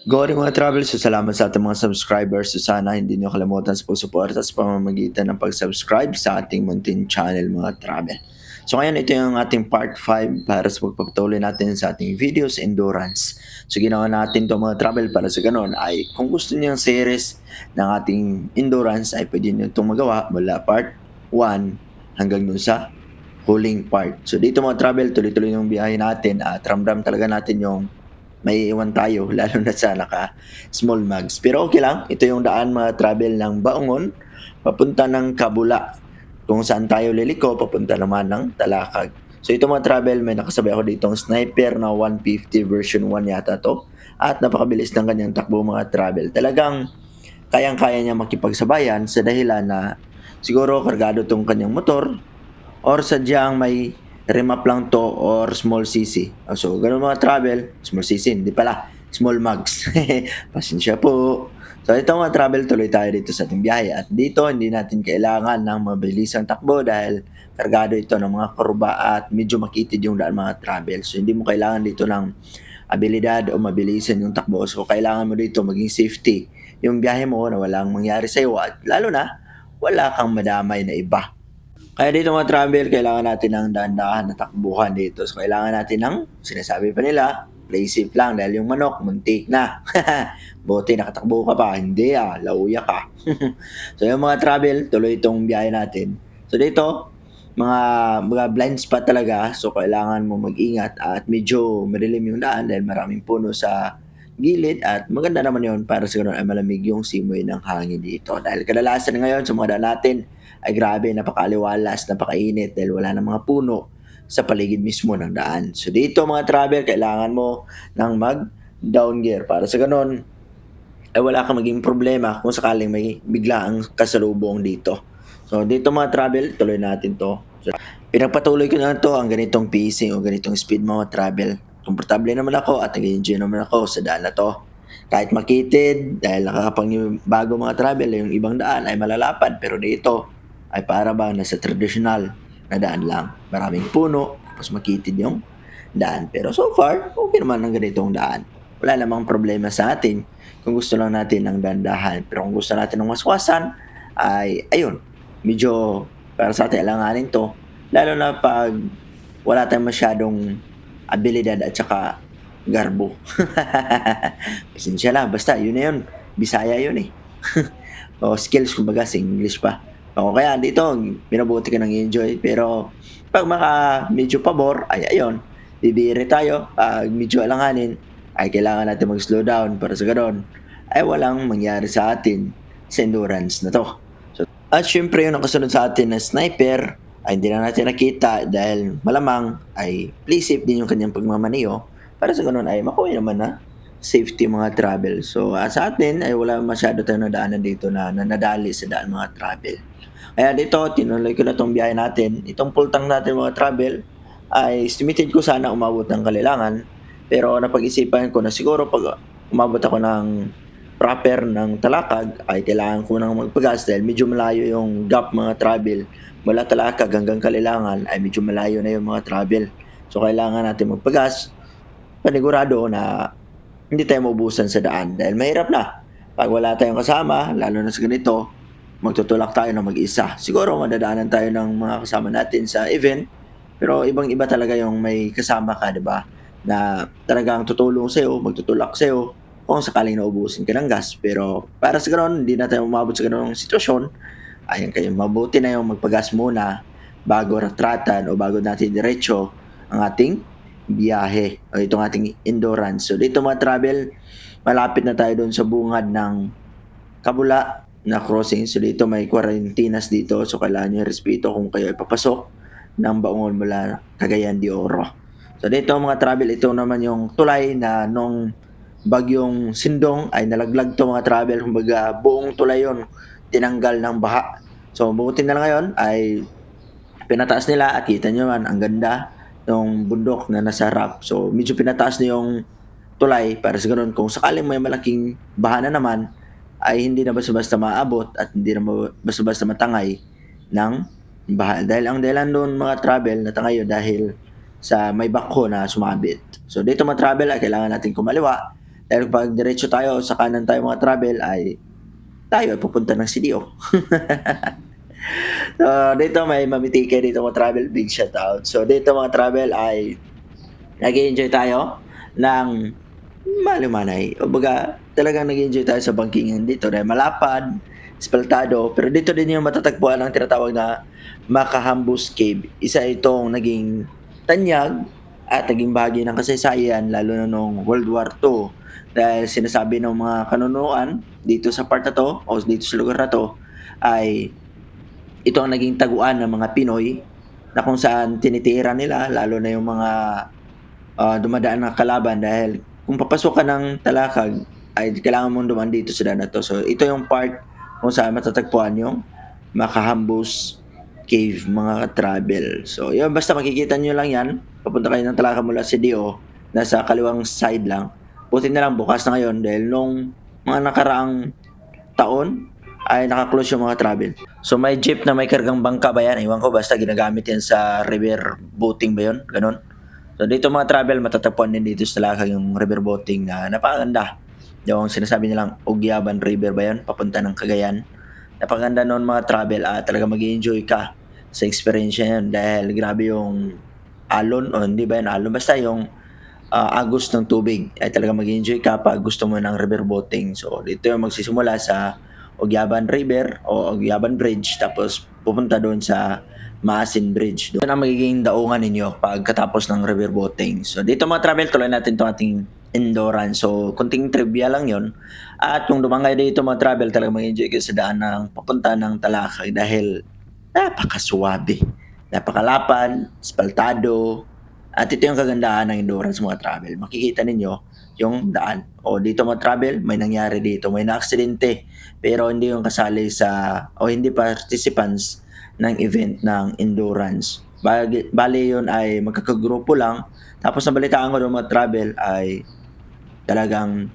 Good mga travel, so salamat sa ating mga subscribers. So sana hindi nyo kalimutan sa pagsuporta sa pamamagitan ng pag-subscribe sa ating munting channel mga travel. So ngayon ito yung ating part 5 para sa pagpapatuloy natin sa ating videos endurance. So ginawa natin to mga travel para sa ganun ay kung gusto niyo yung series ng ating endurance ay pwede nyo itong magawa mula part 1 hanggang dun sa huling part. So dito mga travel, tuloy-tuloy yung biyahe natin at ramdam talaga natin yung may iwan tayo lalo na sa naka small mags. Pero okay lang, ito yung daan mga travel ng Baungon papunta ng Kabula kung saan tayo liliko papunta naman ng Talakag. So ito mga travel, may nakasabay ako ditong sniper na 150 version 1 yata to at napakabilis ng kanyang takbo mga travel. Talagang kayang-kaya niya makipagsabayan sa dahilan na siguro kargado tong kanyang motor or sadyang may remap lang to or small CC. So, ganun mga travel, small CC, hindi pala, small mugs. Pasensya po. So, ito mga travel, tuloy tayo dito sa ating biyahe. At dito, hindi natin kailangan ng mabilisang takbo dahil kargado ito ng mga kurba at medyo makitid yung daan mga travel. So, hindi mo kailangan dito ng abilidad o mabilisan yung takbo. So, kailangan mo dito maging safety yung biyahe mo na walang mangyari sa iyo at lalo na wala kang madamay na iba. Kaya dito mga travel, kailangan natin ng dahan-dahan na takbuhan dito. So, kailangan natin ng, sinasabi pa nila, play safe lang dahil yung manok, muntik na. Buti, nakatakbo ka pa. Hindi lauya ka. So, yung mga travel, tuloy itong biyahe natin. So, dito, mga blind spot talaga. So, kailangan mo mag-ingat at medyo madilim yung daan dahil maraming puno sa gilid at maganda naman yon para sa ganun ay malamig yung simoy ng hangin dito. Dahil kadalasan ngayon sa mga daan natin, ay grabe, napakaliwalas, napakainit dahil wala ng mga puno sa paligid mismo ng daan. So dito mga travel, kailangan mo ng mag down gear para sa ganun ay wala kang maging problema kung sakaling may biglaang kasalubong dito. So dito mga travel, tuloy natin to. So, pinagpatuloy ko na to ang ganitong pacing o ganitong speed mga travel. Komportable naman ako at nag-enjoy naman ako sa daan na to. Kahit makitid, dahil nakakapang bago mga travel, yung ibang daan ay malalapad. Pero dito, ay para bang nasa traditional na daan lang. Maraming puno, tapos makitid yung daan. Pero so far, okay naman ang ganitong daan. Wala namang problema sa atin kung gusto lang natin ng dandahan. Pero kung gusto natin ng waswasan, ay ayun, medyo para sa atin alanganin to. Lalo na pag wala tayong masyadong abilidad at saka garbo. Pasensya na, basta yun na yun. Bisaya yun eh. O skills kumbaga sa English pa. O kaya dito, minabuti ka ng enjoy. Pero pag medyo pabor, ay ayun, bibiri tayo. Pag medyo alanganin, ay kailangan natin mag-slow down para sa ganon ay walang mangyari sa atin sa endurance na to. So, at syempre yung nakasunod sa atin na sniper ay hindi na natin nakita dahil malamang ay play safe din yung kanyang pagmamaniyo para sa ganun ay makuha naman na safety mga travel. So sa atin ay wala masyado tayong nadaanan dito na nadali sa daan mga travel. Kaya dito, tinuloy ko na itong biyahe natin. Itong pultang natin mga travel ay estimated ko sana umabot ng Kalilangan. Pero napag-isipan ko na siguro pag umabot ako ng proper ng Talakag ay kailangan ko nang magpagas dahil medyo malayo yung gap mga travel. Mula Talakag hanggang Kalilangan ay medyo malayo na yung mga travel. So kailangan natin magpagas panigurado na hindi tayo maubusan sa daan dahil mahirap na. Pag wala tayong kasama, lalo na sa ganito, magtutulak tayo na mag-isa. Siguro madadaanan tayo ng mga kasama natin sa event, pero ibang-iba talaga yung may kasama ka, di ba? Na talagang tutulong sa'yo, magtutulak sa'yo kung sakaling naubusin ka ng gas. Pero para sa ganoon, hindi na tayo umabot sa ganoong sitwasyon. Ayan kayo, mabuti na yung magpagas muna bago ratratan o bago natin diretso ang ating biyahe o itong ating endurance. So dito mga travel, malapit na tayo doon sa bungad ng Kabula na crossing. So dito may quarantinas dito. So kailangan nyo respeto kung kayo ay papasok ng Baungon mula Cagayan de Oro. So dito mga travel, ito naman yung tulay na nung bagyong Sindong ay nalaglag to mga travel. Kumbaga buong tulay yon tinanggal ng baha. So buti na lang ngayon ay pinataas nila at kita nyo man ang ganda ng bundok na nasa harap. So medyo pinataas na yung tulay para sa ganun kung sakaling may malaking baha na naman ay hindi na basta-basta maabot at hindi na basta-basta matangay ng baha. Dahil ang dahilan doon mga travel na tangayo dahil sa may bakho na sumabit. So dito mga travel ay kailangan natin kumaliwa Dahil 'pag diretso tayo sa kanan tayo mga travel ay tayo ay pupunta ng CDO. So, dito may Mami TK dito mga travel, big shoutout. So, dito mga travel ay nag-e-enjoy tayo ng malumanay. Kumbaga, talagang nag-e-enjoy tayo sa bangkingan dito dahil malapad, espaltado, pero dito din yung matatagpuan ang tinatawag na Makahambus Cave. Isa itong naging tanyag at naging bahagi ng kasaysayan lalo na nung World War II. Dahil sinasabi ng mga kanunuan dito sa part na to o dito sa lugar na to ay ito ang naging taguan ng mga Pinoy na kung saan tinitira nila lalo na yung mga dumadaan na kalaban dahil kung papasok ka ng Talakag ay kailangan mong dumaan dito sa daan na 'to. So ito yung part kung saan matatagpuan yung Makahambus Cave mga travel. So yun, basta makikita niyo lang 'yan, papunta kayo ng Talakag mula sa CDO, nasa kaliwang side lang. Buti na lang bukas na ngayon dahil nung mga nakaraang taon ay naka-close yung mga travel. So may jeep na may kargang bangka ba yan? Iwan ko basta ginagamit yan sa river boating ba yun? Ganon. So dito mga travel, matatagpuan din dito sa Lakag yung river boating na napakaganda. Yung sinasabi nilang Ugyaban River ba yun? Papunta ng Cagayan. Napakaganda noon mga travel at talaga mag-enjoy ka sa experience yan dahil grabe yung alon o hindi ba yun alon? Basta yung agos ng tubig ay talaga mag-enjoy ka pag gusto mo ng river boating. So dito yung magsisimula sa Ugyaban River o Ugyaban Bridge tapos pupunta doon sa Maasin Bridge. Doon ang magiging daungan ninyo pagkatapos ng river boating. So dito mga travel, tuloy natin itong ating endurance. So kunting trivia lang yon. At kung dumang kayo dito mga travel, talaga mag-enjoy kayo sa daan ng papunta ng Talakay dahil napakasuwabe, napakalapad, espaltado, at ito yung kagandahan ng endurance mga travel. Makikita ninyo yung daan. O dito mga travel, may nangyari dito, may na-aksidente. Pero hindi yung kasali sa, o hindi participants ng event ng endurance. Bali yun ay magkakagrupo lang. Tapos nabalitaan ko ng mga travel ay talagang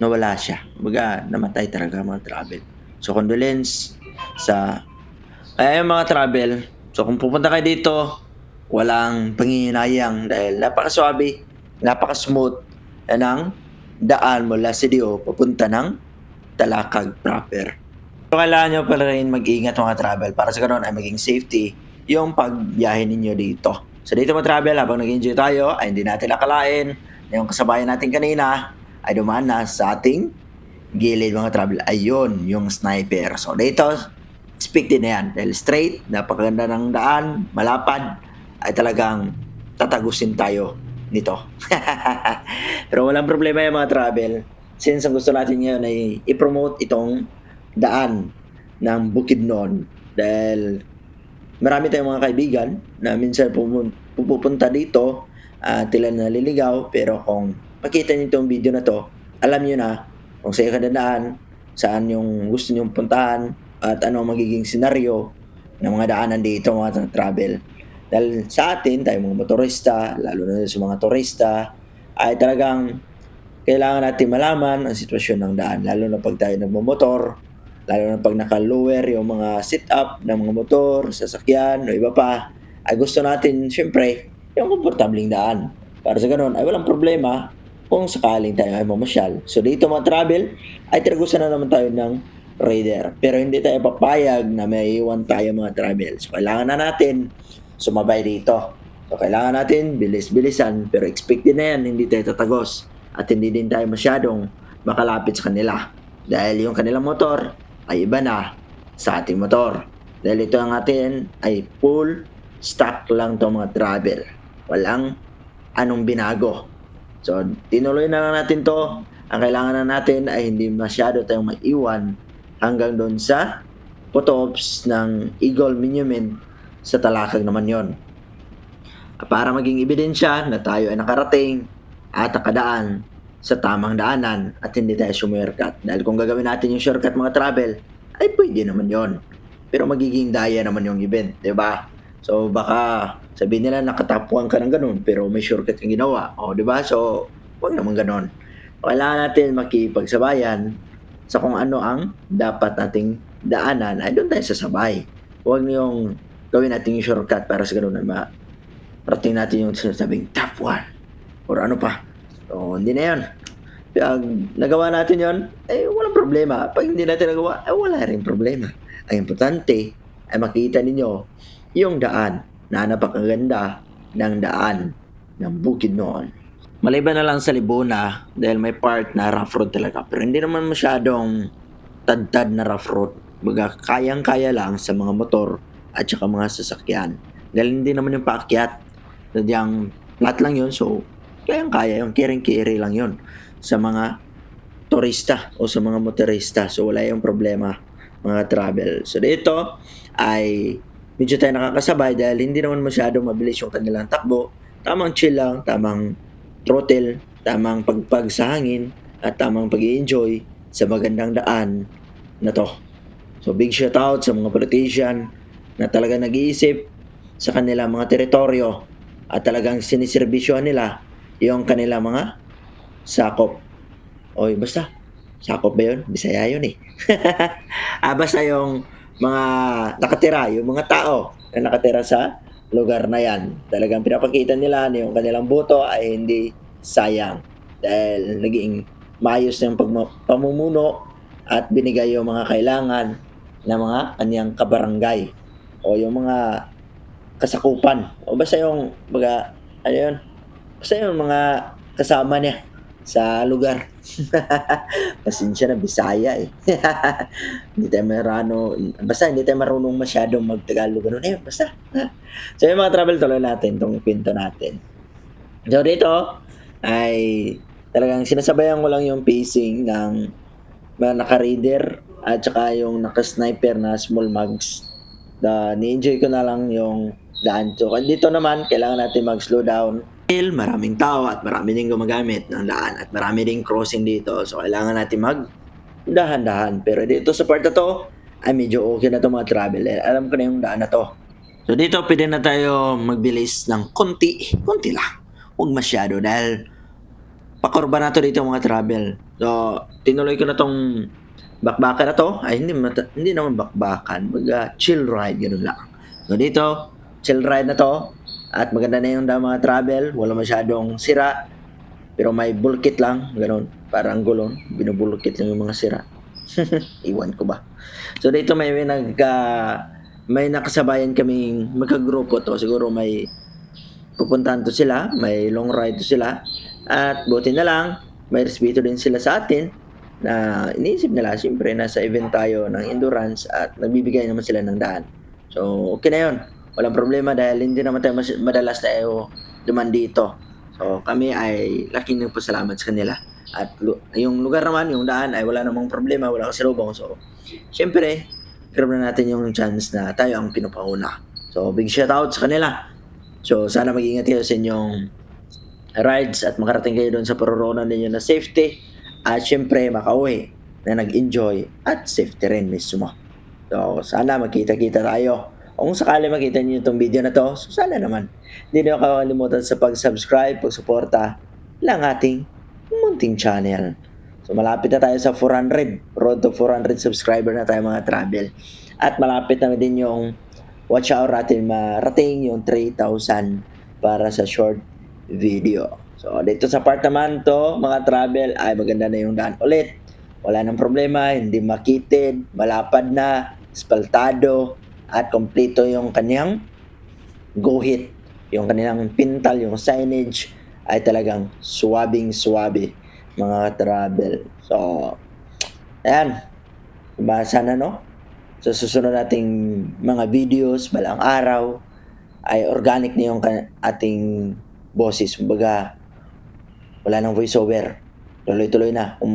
nawala siya. Baga, namatay talaga mga travel. So, condolence sa kaya yung mga travel, so kung pupunta kayo dito, walang panghihinayang dahil napakaswabe, napaka-smooth ng daan mula sa CDO papunta ng Talakag proper. So kailangan nyo pala rin mag-ingat mga travel para sa ganun ay maging safety yung pagbiyahe ninyo dito. So dito mga travel, habang nag-enjoy tayo, ay hindi natin nakalain na yung kasabayan natin kanina ay dumaan na sa ating gilid mga travel. Ayun, yung sniper. So dito, expected na yan. Dahil straight, napakaganda ng daan, malapad, ay talagang tatagusin tayo nito. Pero walang problema yung mga travel. Since ang gusto natin ngayon ay i-promote itong daan ng Bukidnon. Dahil marami tayong mga kaibigan na minsan pupunta dito tila naliligaw. Pero kung makita niyo itong video na to, alam niyo na kung saan ka dadaan, saan yung gusto niyong puntahan, at ano ang magiging senaryo ng mga daanan dito mga travel. Dahil sa atin, tayo mga motorista, lalo na sa mga turista, ay talagang kailangan natin malaman ang sitwasyon ng daan. Lalo na pag tayo nagmamotor, lalo na pag naka-lower yung mga sit-up ng mga motor, sasakyan, o iba pa, ay gusto natin, syempre, yung komportabling daan. Para sa ganun, ay walang problema kung sakaling tayo ay mamasyal. So dito mga travel, ay tiragusan na naman tayo ng rider. Pero hindi tayo papayag na may iwan tayo mga travel. So kailangan na natin sumabay dito. So kailangan natin bilis-bilisan pero expected na yan, hindi tayo tatagos. At hindi din tayo masyadong makalapit sa kanila. Dahil yung kanilang motor ay iba na sa ating motor. Dahil ito ang atin ay full stock lang to mga travel. Walang anong binago. So tinuloy na lang natin to. Ang kailangan na natin ay hindi masyado tayong maiwan hanggang doon sa photops ng Eagle Monument sa Talakag naman yon. Para maging ebidensya na tayo ay nakarating at nakadaan sa tamang daanan at hindi tayo sumurkat. Dahil kung gagawin natin yung shortcut mga travel, ay pwede naman yon. Pero magiging daya naman yung event, di ba? So baka sabihin nila nakatapuan ka ng ganun pero may shortcut kang ginawa. O di ba? So wag naman ganun. Kailangan natin makipagsabayan sa kung ano ang dapat nating daanan ay doon tayo sasabay. Huwag niyong gawin natin yung shortcut para sa ganun na marating natin yung sinasabing top 1 or ano pa. So, hindi na yun. 'Pag nagawa natin 'yon, walang problema. 'Pag hindi natin nagawa, wala ring problema. Ang importante ay makita ninyo yung daan na napakaganda ng daan ng Bukidnon. Maliban na lang sa Libuna dahil may part na rough road talaga, pero hindi naman masyadong tad na rough road. Kumbaga kayang-kaya lang sa mga motor at saka mga sasakyan. Dahil hindi naman yung paakyat, sadyang flat lang yun, so kayang-kaya yun, kiring-kiri lang yun sa mga turista o sa mga motorista. So wala yung problema mga travel. So dito ay medyo tayo nakakasabay dahil hindi naman masyadong mabilis yung kanilang takbo. Tamang chill lang, tamang throttle, tamang pagpag sa hangin, at tamang pag enjoy sa magandang daan na 'to. So big shout out sa mga politician na talagang nag-iisip sa kanilang mga teritoryo at talagang siniserbisyohan nila yung kanilang mga sakop. Oy, basta sakop ba 'yun? Bisaya 'yun, eh. Basta yung mga nakatira, yung mga tao na nakatira sa lugar na 'yan. Talagang pinapakita nila na yung kanilang boto ay hindi sayang dahil naging maayos na yung pamumuno at binigay yung mga kailangan ng mga kaniyang kabarangay o yung mga kasakupan o basta yung baga ano 'yun, basta yung mga kasama niya sa lugar. Pasensya na Bisaya, eh. Hindi tayo basta hindi tayo marunong masyadong mag-Tagalog, gano'n na 'yun basta. So yung mga travel tuloy natin 'tong kuwento natin. So dito ay talagang sinasabayan ko lang yung pacing ng mga naka-reader at saka yung naka-sniper na small mugs. Ni-enjoy ko na lang yung daan. So dito naman kailangan natin mag-slow down dahil maraming tao at marami ding gumagamit ng daan at marami ding crossing dito. So kailangan natin dahan-dahan. Pero dito sa part na 'to ay medyo okay na 'to mga traveler. Alam ko na yung daan na 'to. So dito puwede na tayo magbilis ng konti, konti lang, 'wag masyado dahil pakurba na 'to dito mga travel. So tinuloy ko na 'tong bakbakan na 'to, ay hindi naman bakbakan, kumbaga chill ride gano'n lang. So dito, chill ride na 'to at maganda na yung daan mga travel, walang masyadong sira, pero may bulkit lang gano'n, parang gulong, binubulkit lang yung mga sira. Iwan ko ba. So dito may nakasabayan kaming magkagrupo 'to, siguro may pupuntahan 'to sila, may long ride 'to sila at buti na lang may respeto din sila sa atin na iniisip nila siyempre nasa event tayo ng endurance at nagbibigay naman sila ng daan. So, okey na 'yun, walang problema dahil hindi naman tayo madalas tayo dumaan dito. So, kami ay laking nagpasalamat sa kanila at yung lugar naman, yung daan ay wala namang problema, walang kasalubong. So, siyempre grab na natin yung chance na tayo ang pinapauuna. So, big shoutout sa kanila. So, sana mag-ingat kayo sa inyong rides at makarating kayo doon sa paroroonan ninyo na safety at siyempre makauwi na nag-enjoy at safety rin mismo. So, sana magkita-kita tayo. Kung sakali makita niyo itong video na 'to, so sana naman hindi niyo kakalimutan sa pag-subscribe, pagsuporta lang ating munting channel. So, malapit na tayo sa 400, road to 400 subscriber na tayo mga travel. At malapit na din yung watch hour natin marating yung 3,000 para sa short video. So, dito sa part naman 'to, mga travel, ay maganda na yung daan ulit. Wala ng problema, hindi makitid, malapad na, aspaltado, at kumpleto yung kaniyang guhit. Yung kanilang pintal, yung signage ay talagang suwabing-suwabe, mga travel. So, ayan, umasa na 'no, sa susunod nating mga videos balang araw ay organic na yung ating boses. Kumbaga, wala ng voiceover. Tuloy-tuloy na. Kung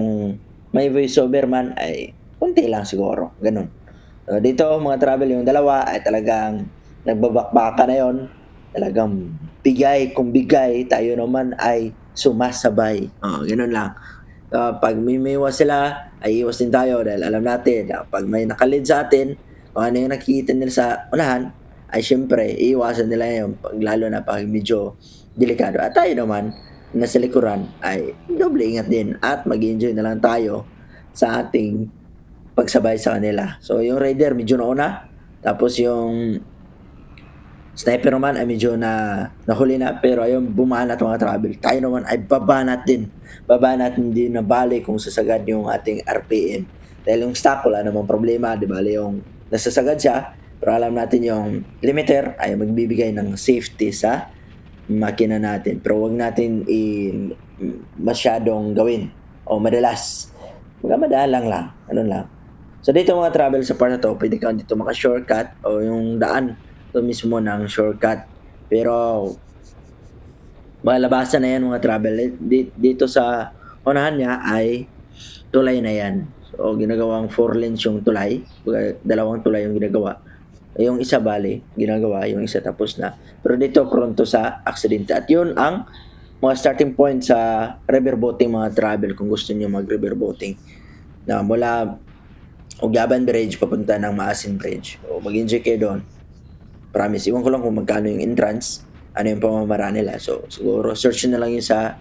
may voiceover man ay konti lang siguro, gano'n. So, dito mga travel yung dalawa ay talagang nagbabakbaka na yon. Talagang bigay kung bigay, tayo naman ay sumasabay. Gano'n lang. 'Pag umiiwas sila, ay iwas din tayo dahil alam natin na 'pag may naka-lead sa atin, kung ano yung nakikita nila sa unahan, ay siyempre iiwasan nila yun 'pag lalo na 'pag medyo delikado. At tayo naman, nasa likuran ay doble ingat din at mag-enjoy na lang tayo sa ating pagsabay sa kanila. So yung rider medyo nauna, tapos yung Sniper naman ay medyo nahuli na pero ayun bumanat mga travel. Tayo naman ay babanat din. Babanat hindi na bale kung sasagad yung ating RPM. Dahil yung stock wala namang problema, di bale yung nasasagad siya. Pero alam natin yung limiter ay magbibigay ng safety sa makina natin. Pero wag natin masyadong gawin o madalas. Madalang lang. Ano lang. So dito mga travel sa part na to, pwede ka dito maka-shortcut o yung daan to mismo ng shortcut. Pero malabasan na yan mga travel. Dito sa unahan niya ay tulay na yan. So ginagawang 4 lanes yung tulay. Dalawang tulay yung ginagawa. Yung isa bali, ginagawa, yung isa tapos na. Pero dito pronto sa aksidente. At yun ang mga starting point sa river boating mga travel kung gusto niyo mag river boating. Na mula Ugyaban Bridge papunta ng Maasin Bridge. O mag-enjoy kayo doon. Promise. Iwan ko lang kung magkano yung entrance, ano yung pamamaraan nila. So, siguro search nyo na lang yun sa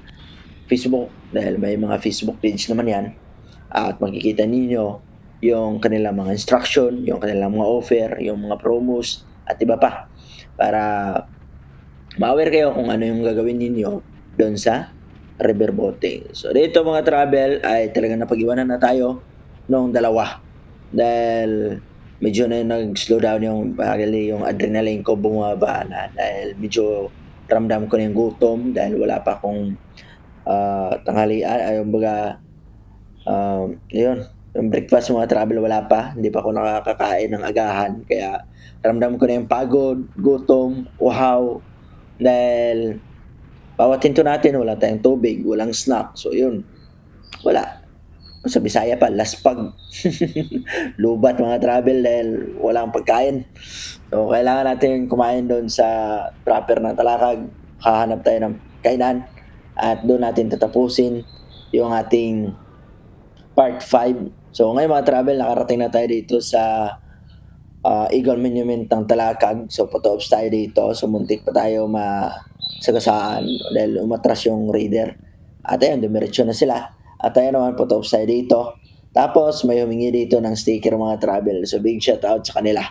Facebook dahil may mga Facebook page naman yan. At makikita ninyo yung kanilang mga instruction, yung kanilang mga offer, yung mga promos, at iba pa. Para ma-aware kayo kung ano yung gagawin ninyo doon sa river boating. So, dito mga travel ay talagang napag-iwanan na tayo noong dalawa dahil medyo na nag-slow down yung adrenaline ko bumaba na dahil medyo ramdam ko na yung gutom dahil wala pa akong tanghalian ay baga yun yung breakfast mga travel wala pa hindi pa ako nakakakain ng agahan kaya ramdam ko na yung pagod, gutom, uhaw dahil bawat hinto natin wala tayong tubig, walang snack so yun, wala sa Bisaya pa, laspag. Lubat mga travel dahil walang pagkain. So, kailangan natin kumain doon sa proper na talakag. Hahanap tayo ng kainan at doon natin tatapusin yung ating part 5. So, ngayon mga travel, nakarating na tayo dito sa Eagle Monument ng Talakag. So, photo-ops tayo dito. So, muntik pa tayo masagasaan dahil umatras yung raider. At ayun, dumiretso na sila. At tayo naman photo-ops tayo dito. Tapos, may humingi dito ng sticker mga travel. So, big shout out sa kanila.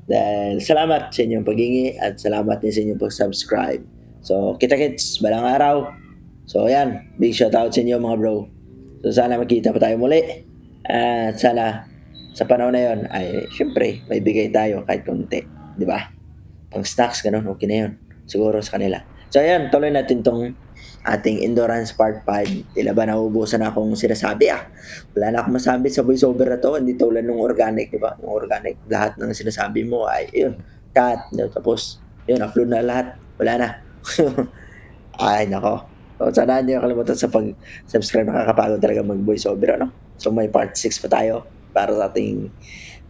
Dahil salamat sa inyong paghingi at salamat din sa inyong pag-subscribe. So, kita-kits, balang araw. So, ayan, big shout out sa inyo mga bro. So, sana makita pa tayo muli. At sana sa panahon na yon ay syempre may bigay tayo kahit konti, di ba? Pang snacks ganun, okay na yun. Siguro sa kanila. So ayan, tuloy natin tong ating endurance part 5. Tila ba nauubusan na akong sinasabi Wala na akong masabi sa voiceover na to. Hindi tulad nung organic, di ba? Nung organic, lahat ng sinasabi mo ay yun, cut. Tapos, yun, upload na lahat. Wala na. Ay, nako. So, sana nyo kalimutan sa pag-subscribe. Nakakapagod talaga mag-voiceover, ano? So, may part 6 pa tayo para sa ating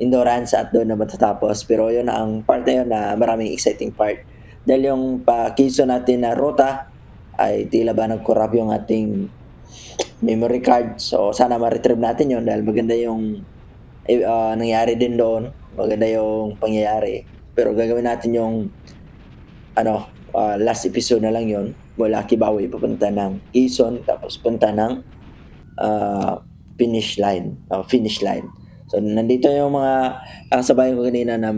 endurance at doon na matatapos. Pero yun ang part na yun na maraming exciting part. Dahil yung pa-kiso natin na ruta ay tila ba nag-corrupt yung ating memory card. So sana ma-retrieve natin yun dahil maganda yung nangyari din doon. Maganda yung pangyayari. Pero gagawin natin yung last episode na lang yun. Mula Kibawe papunta ng Quezon tapos punta ng finish line. So, nandito yung mga nakasabayan ko kanina na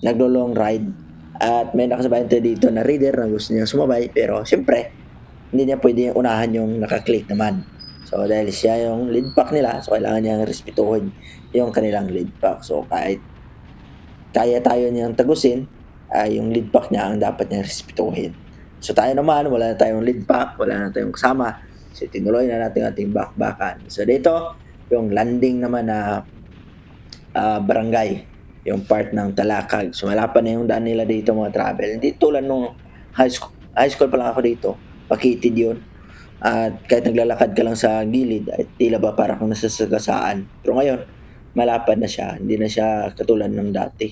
naglo-long ride. At may nakasabayan tayo dito na reader na gusto niya sumabay. Pero, siyempre, hindi niya pwede unahan yung nakaklik naman. So, dahil siya yung lead pack nila, so kailangan niya respetuhin yung kanilang lead pack. So, kahit kaya tayo niyang tagusin, yung lead pack niya ang dapat niya respetuhin. So, tayo naman, wala na tayong lead pack, wala na tayong kasama. So, tinuloy na natin ating bakbakan. So, dito, yung landing naman na barangay, yung part ng Talakag. So, malapan na yung daan nila dito mga travel. Hindi tulad nung high school pa lang ako dito. Pakitid yun. At kahit naglalakad ka lang sa gilid, ay tila ba para kang nasasagasaan. Pero ngayon, malapad na siya. Hindi na siya katulad ng dati.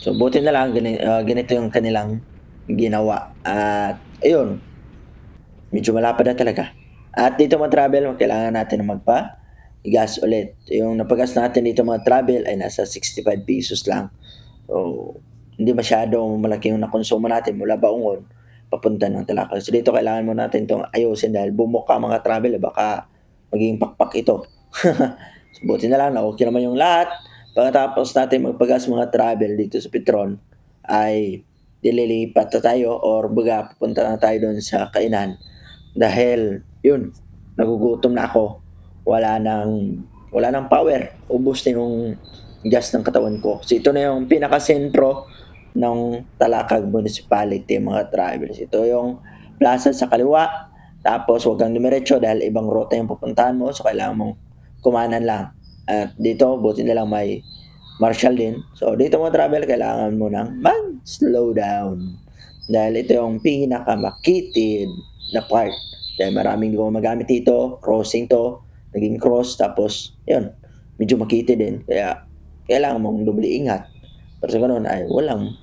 So, buti na lang, ganito yung kanilang ginawa. At, ayun, medyo malapad na talaga. At dito mga travel, kailangan natin na gas ulit. Yung napagas natin dito mga travel ay nasa 65 pesos lang. So, hindi masyadong malaki yung nakonsumo natin mula Baungon papunta ng Talakag. So, dito kailangan mo natin itong ayusin dahil bumuka mga travel, baka maging pakpak ito. So, buti na lang na okay naman yung lahat. Pagkatapos natin magpagas mga travel dito sa Petron, ay lilipat na tayo or baga pupunta na tayo do'n sa kainan dahil 'yun, nagugutom na ako. Wala ng wala ng power, ubos na yung gas ng katawan ko. So ito na yung pinakasentro ng Talakag Municipality mga drivers. Ito yung plaza sa kaliwa, tapos huwag kang dumiretso dahil ibang ruta yung pupuntahan mo, so kailangan mong kumanan lang. At dito, buti na lang may marshal din. So dito mga travel, kailangan mo ng mag-slow down. Dahil ito yung pinakamakitid na part. Dahil maraming gumagamit dito, crossing to, naging cross, tapos yun, medyo makitid din. Kaya kailangan mong dubli ingat. Pero sa ganun ay walang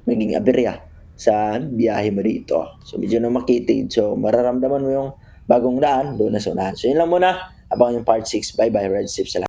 maging aberya sa biyahe mo dito. So medyo na makitid. So mararamdaman mo yung bagong daan doon na sa unahan. So yun lang muna. Abangan yung part 6. Bye bye, Red Tips.